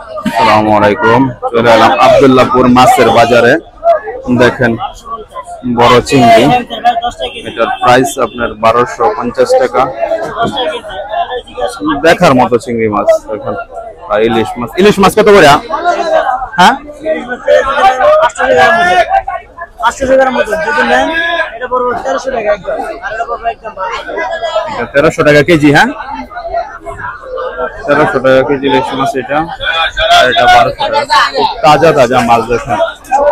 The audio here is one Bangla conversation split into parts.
আসসালামু আলাইকুম। চলে এলাম আব্দুল্লাহপুর মাছের বাজারে। দেখেন বড় চিংড়ি, এটার প্রাইস আপনার 1250 টাকা। দেখার মতো চিংড়ি মাছ। দেখেন ইলিশ মাছ, ইলিশ মাছ কত করে? হ্যাঁ 1300 টাকা কেজি। হ্যাঁ 1300 টাকা কেজি ইলিশ মাছ। এটা 1200 টাকা। খুব তাজা তাজা মাছ। দেখেন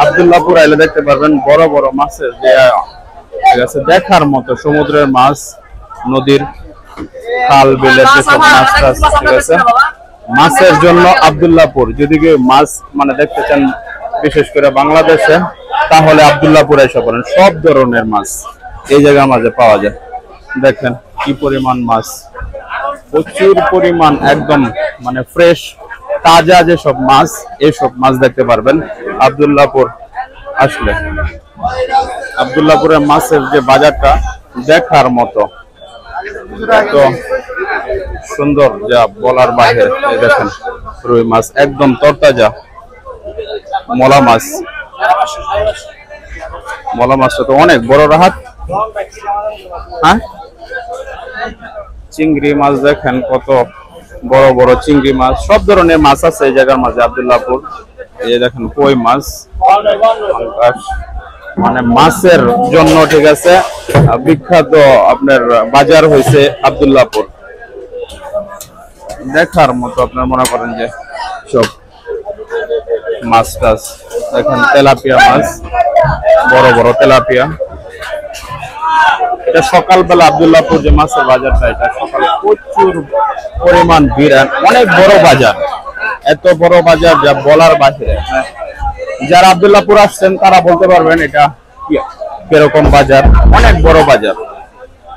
আব্দুল্লাহপুর আইলে দেখতে পারবেন বড় বড় মাছের যে ঠিক আছে দেখার মতো সমুদ্রের মাছ, নদীর খাল বিলের যেসব মাছ টাছ ঠিক আছে মাছের জন্য আব্দুল্লাহপুর। যদি কেউ মাছ মানে দেখতে চান বিশেষ করে বাংলাদেশে, তাহলে আব্দুল্লাহপুর এসে পড়েন। সব ধরনের মাছ এই জায়গার মাঝে পাওয়া যায়। দেখেন কি পরিমাণ মাছ, প্রচুর পরিমাণ, একদম মানে ফ্রেশ তাজা যেসব মাছ, এইসব মাছ দেখতে পারবেন আব্দুল্লাহপুর আসলে। আব্দুল্লাহপুরের মাছের যে বাজারটা দেখার মতো, এত সুন্দর যা বলার বাইরে। দেখেন রুই মাছ একদম তরতাজা, মলা মাছ। মলা মাছটা তো অনেক বড় রাহাত। হ্যাঁ চিংড়ি মাছ দেখেন কত বড় বড় চিংড়ি মাছ। সব ধরনের মাছ আছে এই জায়গার মাঝে আব্দুল্লাহপুর। এই দেখেন কই মাছ, মানে মাছের জন্য ঠিক আছে বিখ্যাত আপনার বাজার হয়েছে আব্দুল্লাহপুর। দেখার মতো আপনার মনে করেন যে সব মাছ টাছ। দেখেন তেলাপিয়া মাছ, বড় বড় তেলাপিয়া। এটা সকালবেলা আব্দুল্লাহপুর যে মাছের বাজারটা, এটা সকালে প্রচুর পরিমাণ ভিড়, অনেক বড় বাজার। এত বড় বাজার যা বলার বাইরে। যারা আব্দুল্লাহপুর আসছেন তারা বলতে পারবেন এটা কিরকম বাজার। অনেক বড় বাজার,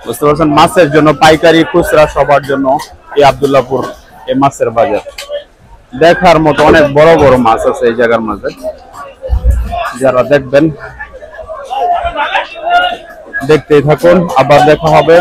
বুঝতে পারছেন। মাছের জন্য পাইকারি খুচরা সবার জন্য এই আব্দুল্লাহপুর এই মাছের বাজার। দেখার মতো অনেক বড় বড় মাছ আছে এই জায়গার মাঝে। যারা দেখবেন দেখতেই থাকুন, আবার দেখা হবে।